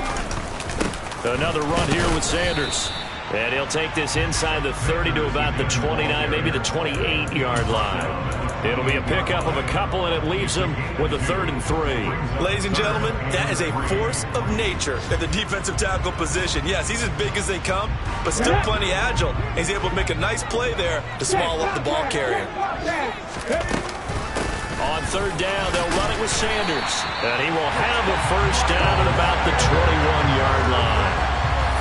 Another run here with Sanders. And he'll take this inside the 30 to about the 29, maybe the 28-yard line. It'll be a pickup of a couple, and it leaves him with a 3rd and 3. Ladies and gentlemen, that is a force of nature at the defensive tackle position. Yes, he's as big as they come, but still plenty agile. He's able to make a nice play there to swallow up the ball carrier. On 3rd down, they'll run it with Sanders. And he will have a first down at about the 21-yard line.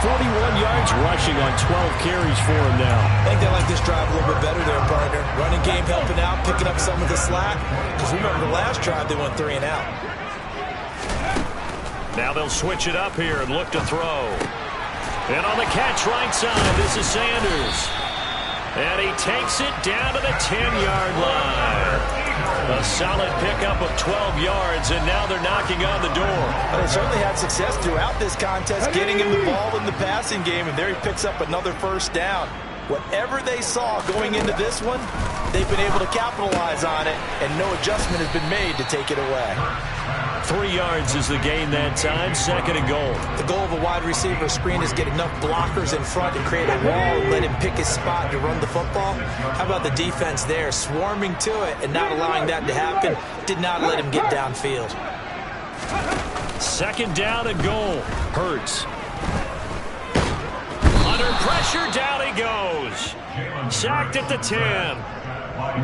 41 yards rushing on 12 carries for him now. I think they like this drive a little bit better there, partner. Running game helping out, picking up some of the slack. Because remember the last drive, they went 3 and out. Now they'll switch it up here and look to throw. And on the catch right side, this is Sanders. And he takes it down to the 10-yard line. A solid pickup of 12 yards, and now they're knocking on the door. Well, they certainly had success throughout this contest, getting him the ball in the passing game, and there he picks up another first down. Whatever they saw going into this one, they've been able to capitalize on it, and no adjustment has been made to take it away. 3 yards is the gain that time, 2nd and goal. The goal of a wide receiver screen is get enough blockers in front to create a wall and let him pick his spot to run the football. How about the defense there, swarming to it and not allowing that to happen? Did not let him get downfield. 2nd down and goal. Hurts. Under pressure, down he goes. Sacked at the 10.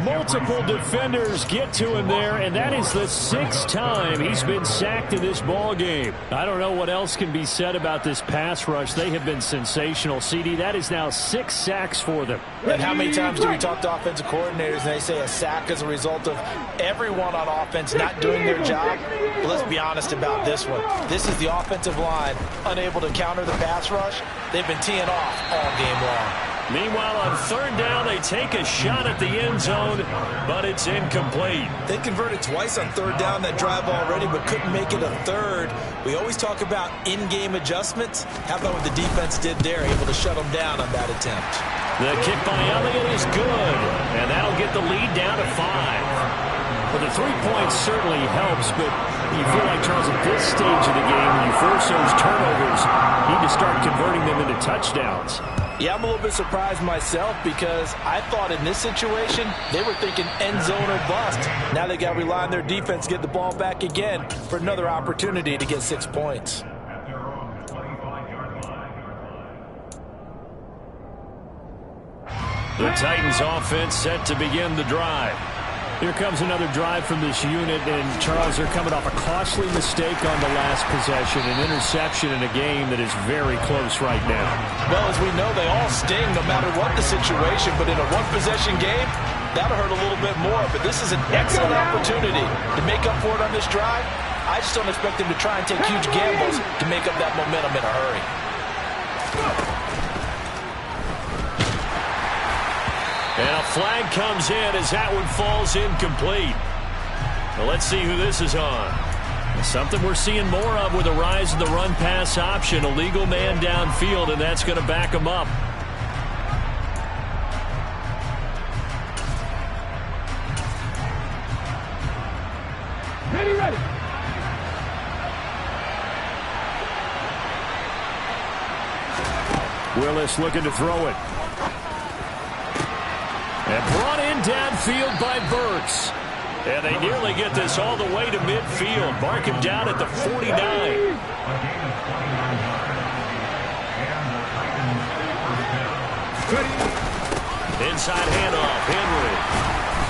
Multiple defenders get to him there, and that is the 6th time he's been sacked in this ball game. I don't know what else can be said about this pass rush. They have been sensational. CD, that is now 6 sacks for them. And how many times do we talk to offensive coordinators and they say a sack is a result of everyone on offense not doing their job? Well, let's be honest about this one. This is the offensive line unable to counter the pass rush. They've been teeing off all game long. Meanwhile, on 3rd down, they take a shot at the end zone, but it's incomplete. They converted twice on 3rd down that drive already, but couldn't make it a 3rd. We always talk about in-game adjustments. How about what the defense did there, able to shut them down on that attempt? The kick by Elliott is good, and that'll get the lead down to 5. Well, the 3 points certainly helps, but you feel like, Charles, at this stage of the game, when you force those turnovers, you need to start converting them into touchdowns. Yeah, I'm a little bit surprised myself because I thought in this situation, they were thinking end zone or bust. Now they got to rely on their defense to get the ball back again for another opportunity to get 6 points. The Titans offense set to begin the drive. Here comes another drive from this unit, and Charles, they're coming off a costly mistake on the last possession, an interception in a game that is very close right now. Well, as we know, they all sting no matter what the situation, but in a one-possession game, that'll hurt a little bit more, but this is an excellent opportunity to make up for it on this drive. I just don't expect them to try and take huge gambles to make up that momentum in a hurry. And a flag comes in as that one falls incomplete. Well, let's see who this is on. Something we're seeing more of with the rise of the run-pass option. A legal man downfield, and that's going to back him up. Ready. Willis looking to throw it. And brought in downfield by Burks. And they nearly get this all the way to midfield. Mark him down at the 49. Inside handoff, Henry.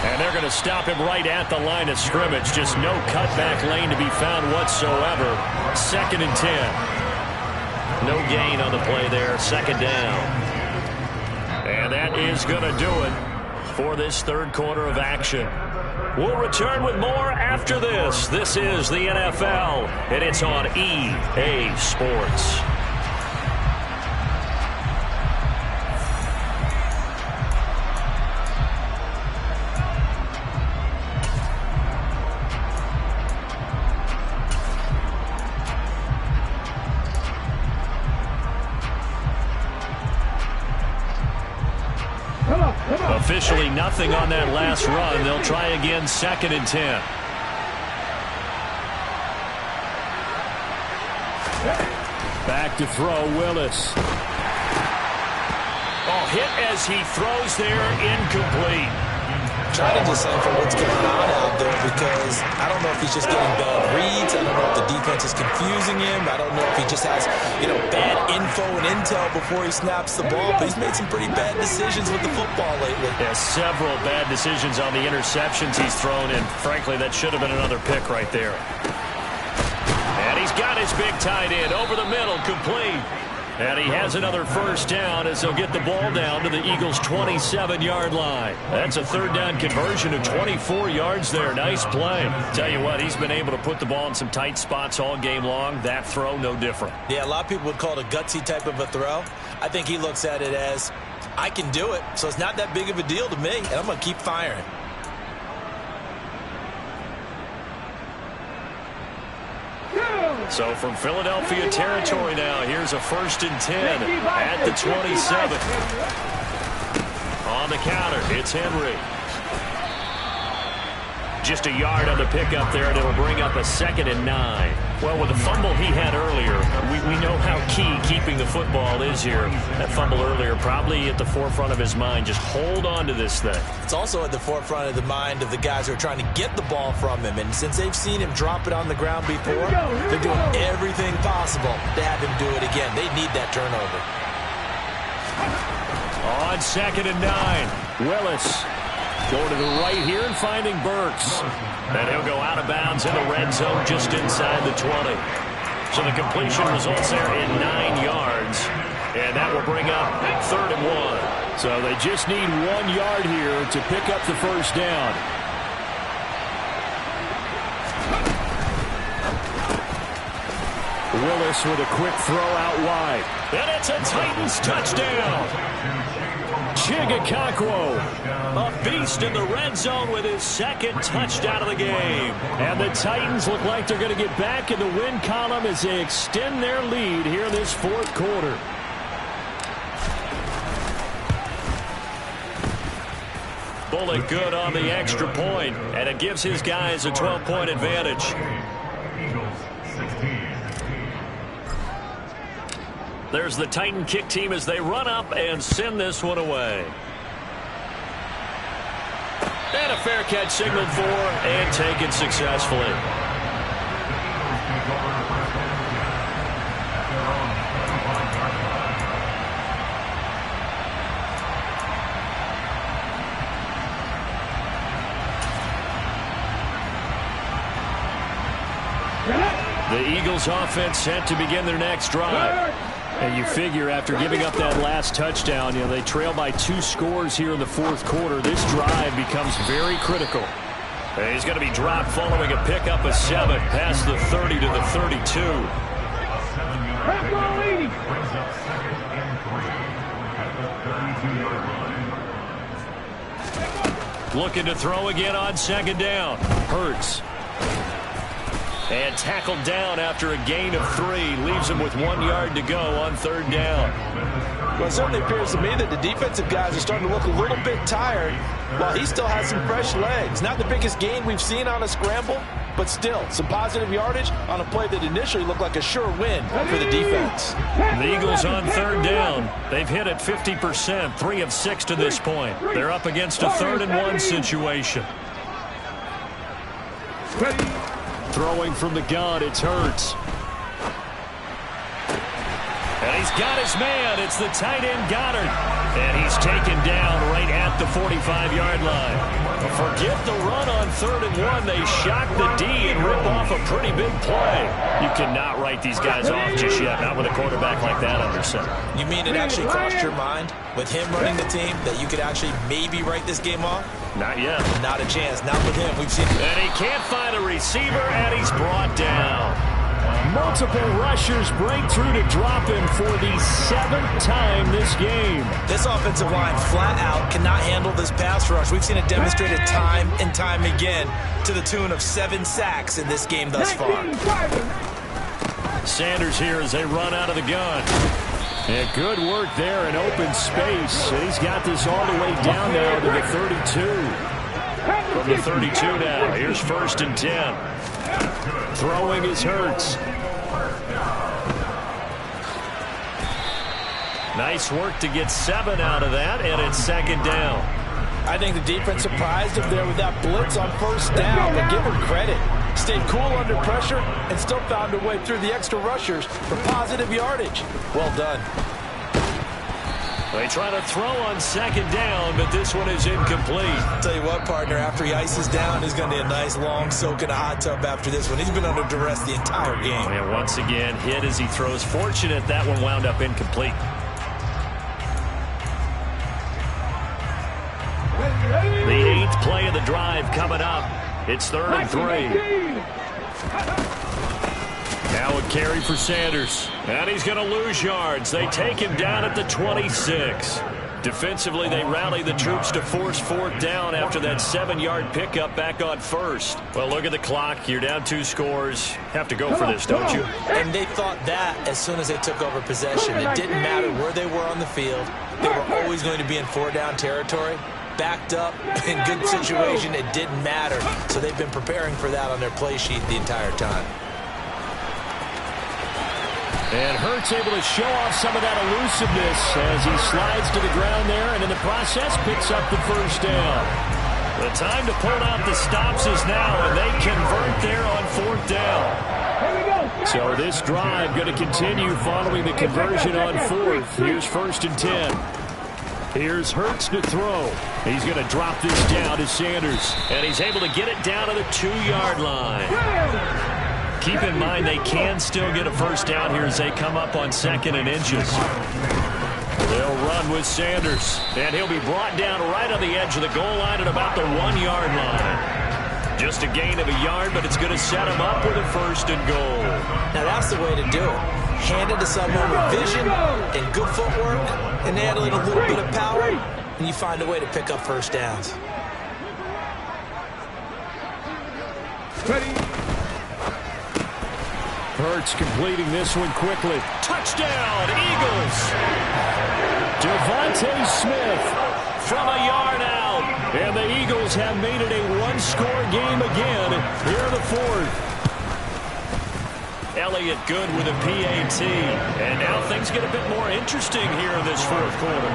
And they're going to stop him right at the line of scrimmage. Just no cutback lane to be found whatsoever. 2nd and 10. No gain on the play there. 2nd down. And that is going to do it for this third quarter of action. We'll return with more after this. This is the NFL, and it's on EA Sports. Officially nothing on that last run. They'll try again, 2nd and 10. Back to throw, Willis. Oh, hit as he throws there, incomplete. Trying to decipher what's going on out there because I don't know if he's just getting bad reads. I don't know if the defense is confusing him. I don't know if he just has, bad info and intel before he snaps the ball. But he's made some pretty bad decisions with the football lately. Yeah, several bad decisions on the interceptions he's thrown, and frankly, that should have been another pick right there. And he's got his big tight end over the middle, complete. And he has another first down as they'll get the ball down to the Eagles' 27-yard line. That's a 3rd down conversion of 24 yards there. Nice play. Tell you what, he's been able to put the ball in some tight spots all game long. That throw, no different. Yeah, a lot of people would call it a gutsy type of a throw. I think he looks at it as, I can do it, so it's not that big of a deal to me, and I'm going to keep firing. So from Philadelphia territory now, here's a 1st and 10 at the 27. On the counter, it's Henry. Just a yard on the pickup there, and it'll bring up a 2nd and 9. Well, with the fumble he had earlier, we know how key keeping the football is here. That fumble earlier probably at the forefront of his mind. Just hold on to this thing. It's also at the forefront of the mind of the guys who are trying to get the ball from him. And since they've seen him drop it on the ground before, they're doing everything possible to have him do it again. They need that turnover. On 2nd and 9, Willis. Going to the right here and finding Burks. And he'll go out of bounds in the red zone just inside the 20. So the completion results there in 9 yards. And that will bring up 3rd and 1. So they just need 1 yard here to pick up the first down. Willis with a quick throw out wide. And it's a Titans touchdown. Chigakakwo, a beast in the red zone with his 2nd touchdown of the game. And the Titans look like they're going to get back in the win column as they extend their lead here in this 4th quarter. Bullock good on the extra point, and it gives his guys a 12-point advantage. There's the Titan kick team as they run up and send this one away. And a fair catch signaled for and taken successfully. The Eagles offense set to begin their next drive. And you figure after giving up that last touchdown, they trail by 2 scores here in the 4th quarter. This drive becomes very critical. And he's going to be dropped following a pickup of 7 past the 30 to the 32. Looking to throw again on 2nd down. Hurts. And tackled down after a gain of 3. Leaves him with 1 yard to go on 3rd down. Well, it certainly appears to me that the defensive guys are starting to look a little bit tired while he still has some fresh legs. Not the biggest gain we've seen on a scramble, but still some positive yardage on a play that initially looked like a sure win for the defense. The Eagles on 3rd down. They've hit it 50%, 3 of 6 to this point. They're up against a 3rd and 1 situation. Throwing from the gun, it's Hurts. And he's got his man. It's the tight end Goddard. And he's taken down right at the 45-yard line. Forget the run on 3rd and 1. They shock the D and rip off a pretty big play. You cannot write these guys off just yet, not with a quarterback like that under center. You mean it actually crossed your mind with him running the team that you could actually maybe write this game off? Not yet. Not a chance. Not with him. We've seen it. And he can't find a receiver, and he's brought down. Multiple rushers break through to drop him for the 7th time this game. This offensive line flat out cannot handle this pass rush. We've seen it demonstrated time and time again to the tune of 7 sacks in this game thus far. Sanders here as they run out of the gun. And good work there in open space. He's got this all the way down now to the 32. From the 32 now, here's 1st and 10. Throwing is Hurts. Nice work to get 7 out of that, and it's 2nd down. I think the defense surprised him there with that blitz on 1st down, but give him credit. Stayed cool under pressure and still found a way through the extra rushers for positive yardage. Well done. They try to throw on 2nd down, but this one is incomplete. I'll tell you what, partner, after he ices down, he's going to need a nice long soak in a hot tub after this one. He's been under duress the entire game. And once again, hit as he throws. Fortunate that one wound up incomplete. The 8th play of the drive coming up. It's 3rd and 3. Now a carry for Sanders. And he's going to lose yards. They take him down at the 26. Defensively, they rally the troops to force 4th down after that 7-yard pickup back on 1st. Well, look at the clock. You're down 2 scores. Have to go for this, don't you? And they thought that as soon as they took over possession. It didn't matter where they were on the field. They were always going to be in 4-down territory. Backed up, in good situation, it didn't matter. So they've been preparing for that on their play sheet the entire time. And Hurts able to show off some of that elusiveness as he slides to the ground there, and in the process picks up the 1st down. The time to pull out the stops is now, and they convert there on 4th down. So this drive going to continue following the conversion on 4th. Here's 1st and 10. Here's Hurts to throw. He's going to drop this down to Sanders. And he's able to get it down to the 2-yard line. Keep in mind they can still get a 1st down here as they come up on 2nd and inches. They'll run with Sanders. And he'll be brought down right on the edge of the goal line at about the 1-yard line. Just a gain of a yard, but it's going to set him up with a 1st and goal. Now that's the way to do it. Hand it to someone with vision and good footwork, and add a little bit of power, and you find a way to pick up 1st downs. Hurts completing this one quickly. Touchdown, Eagles! Devontae Smith from a yard out. And the Eagles have made it a 1-score game again here in the 4th. Elliott good with a PAT. And now things get a bit more interesting here in this 4th quarter.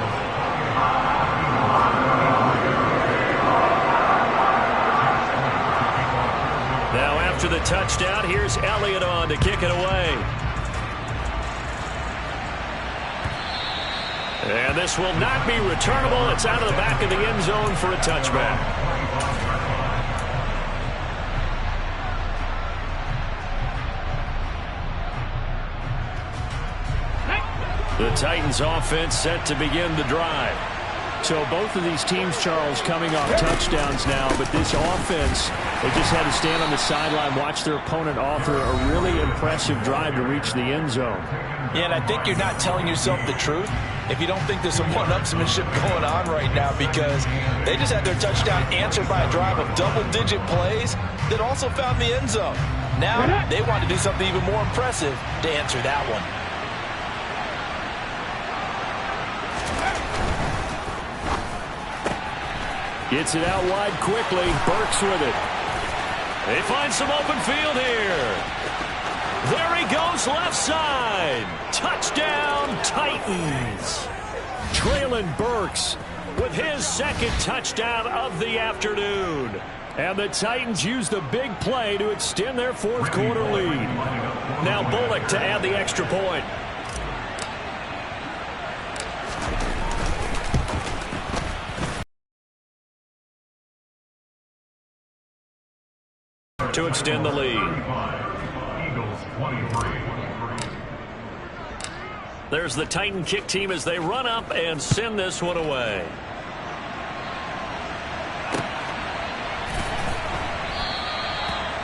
Now after the touchdown, here's Elliott on to kick it away. And this will not be returnable. It's out of the back of the end zone for a touchback. The Titans offense set to begin the drive. So both of these teams, Charles, coming off touchdowns now, but this offense, they just had to stand on the sideline, watch their opponent author a really impressive drive to reach the end zone. Yeah, and I think you're not telling yourself the truth if you don't think there's some one-upsmanship going on right now, because they just had their touchdown answered by a drive of double-digit plays that also found the end zone. Now they want to do something even more impressive to answer that one. Gets it out wide quickly. Burks with it. They find some open field here. There he goes left side. Touchdown Titans. Traylon Burks with his 2nd touchdown of the afternoon. And the Titans use the big play to extend their 4th quarter lead. Now Bullock to add the extra point. to extend the lead. There's the Titan kick team as they run up and send this one away.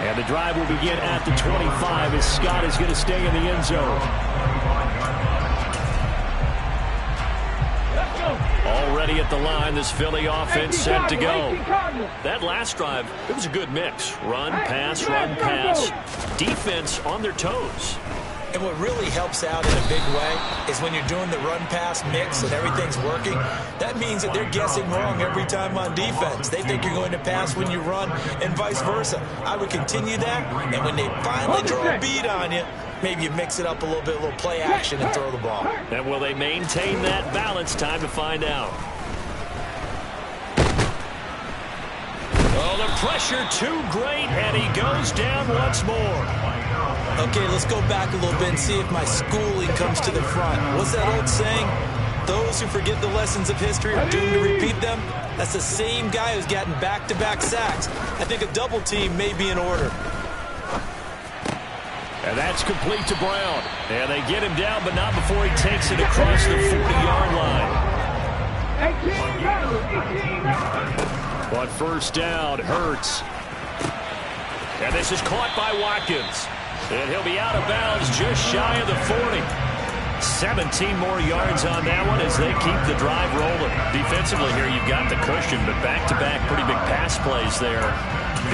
And the drive will begin at the 25 as Scott is going to stay in the end zone. Already at the line, this Philly offense set to go. That last drive, it was a good mix. Run, pass, defense on their toes. And what really helps out in a big way is when you're doing the run-pass mix and everything's working, that means that they're guessing wrong every time on defense. They think you're going to pass when you run and vice versa. I would continue that, and when they finally draw a beat on you, maybe you mix it up a little play action and throw the ball. And will they maintain that balance? Time to find out. Oh, the pressure too great, and he goes down once more. Okay, let's go back a little bit and see if my schooling comes to the front. What's that old saying? Those who forget the lessons of history are doomed to repeat them. That's the same guy who's gotten back-to-back sacks. I think a double team may be in order. And that's complete to Brown. And they get him down, but not before he takes it across the 40-yard line. But first down, Hurts. And this is caught by Watkins. And he'll be out of bounds just shy of the 40. 17 more yards on that one as they keep the drive rolling. Defensively here, you've got the cushion, but back-to-back pretty big pass plays there.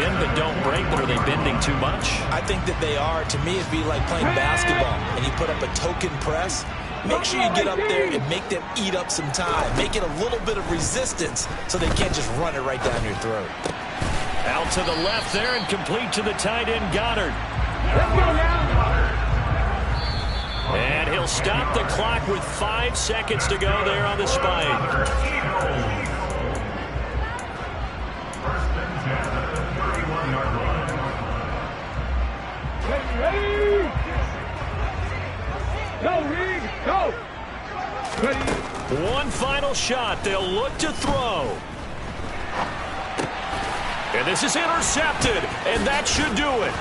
Bend but don't break, but are they bending too much? I think that they are. To me, it'd be like playing basketball, and you put up a token press. Make sure you get up there and make them eat up some time. Make it a little bit of resistance so they can't just run it right down your throat. Out to the left there and complete to the tight end, Goddard. And he'll stop the clock with 5 seconds to go there on the spike. One final shot. They'll look to throw. And this is intercepted. And that should do it.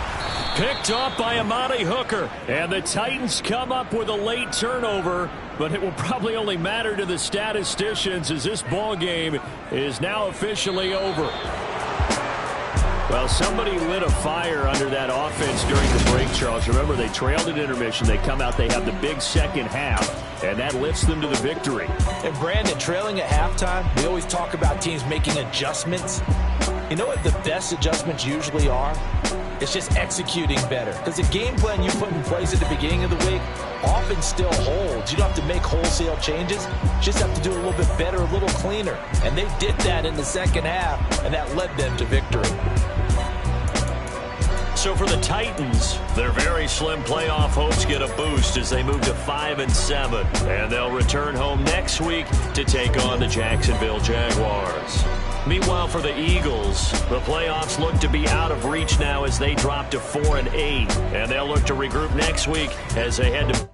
Picked off by Amani Hooker. And the Titans come up with a late turnover. But it will probably only matter to the statisticians as this ball game is now officially over. Well, somebody lit a fire under that offense during the break, Charles. Remember, they trailed at intermission. They come out, they have the big second half, and that lifts them to the victory. And, Brandon, trailing at halftime, we always talk about teams making adjustments. You know what the best adjustments usually are? It's just executing better. Because the game plan you put in place at the beginning of the week often still holds. You don't have to make wholesale changes. You just have to do it a little bit better, a little cleaner. And they did that in the second half, and that led them to victory. So for the Titans, their very slim playoff hopes get a boost as they move to 5-7. And they'll return home next week to take on the Jacksonville Jaguars. Meanwhile, for the Eagles, the playoffs look to be out of reach now as they drop to 4-8. And they'll look to regroup next week as they head to...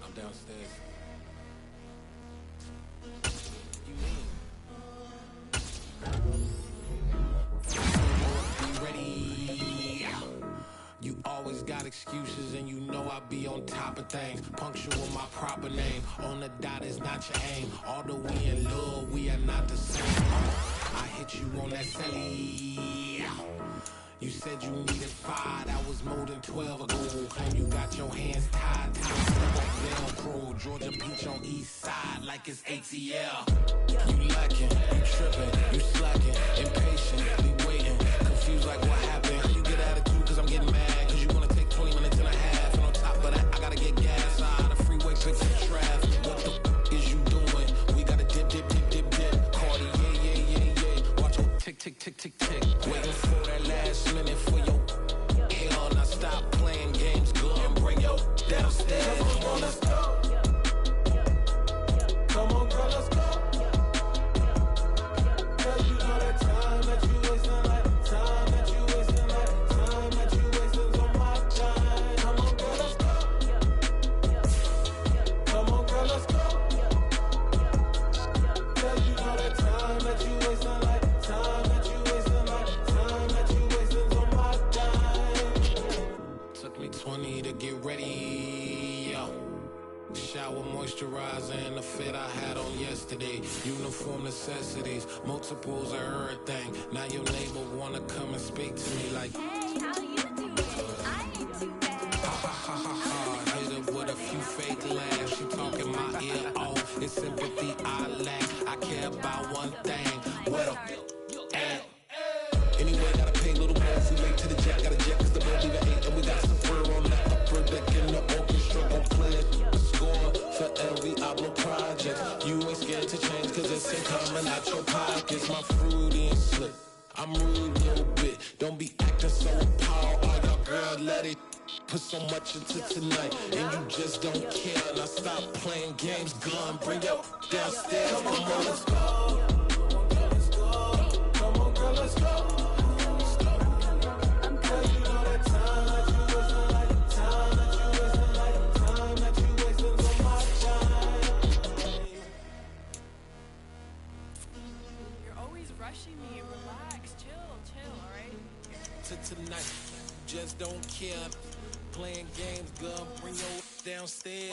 I'm downstairs. You always got excuses and you know I be on top of things. Punctual my proper name. On the dot is not your aim. Although we in love, we are not the same. I hit you on that celly. You said you needed 5, that was more than 12 ago. And you got your hands tied, like Velcro. Georgia Peach on east side like it's ATL. You lacking, you tripping, you slacking, impatient, we waiting, confused like what happened. You get attitude cause I'm getting mad, cause you wanna take 20 minutes and a half. And on top of that, I gotta get gas out of the freeway, fix some traffic. What the is you doing? We gotta dip. Cardi, yeah. Watch your tick. Waiting for that last minute for your hell. Now stop playing games, good and bring your downstairs. Come on, let's go. Come on, girl, let's go. Uniform necessities, multiples of everything. Now your neighbor wanna come and speak to me like, hey, how you doing? I ain't too bad. ha ha ha ha ha. Hit her with a few fake laughs. She talking my ear off. It's sympathy I lack. I care about one thing. What up? Anyway, gotta pay little more if we late to the jack. Gotta jet cause the boat leave at 8. And we got some fur on the upper deck in the orchestra. Gon' play the score for every album project. You ain't scared to change cause it's ain't coming out your pockets. My fruity and slip. I'm rude a little bit. Don't be acting so appalled. All y'all girl, let it put so much into tonight. And you just don't care. Now stop playing games, gun. Bring your downstairs. Come on, girl, let's go. Come on, girl, let's go. Rushing me, relax, chill, alright? Tonight, just don't care. Playing games, girl, bring your downstairs.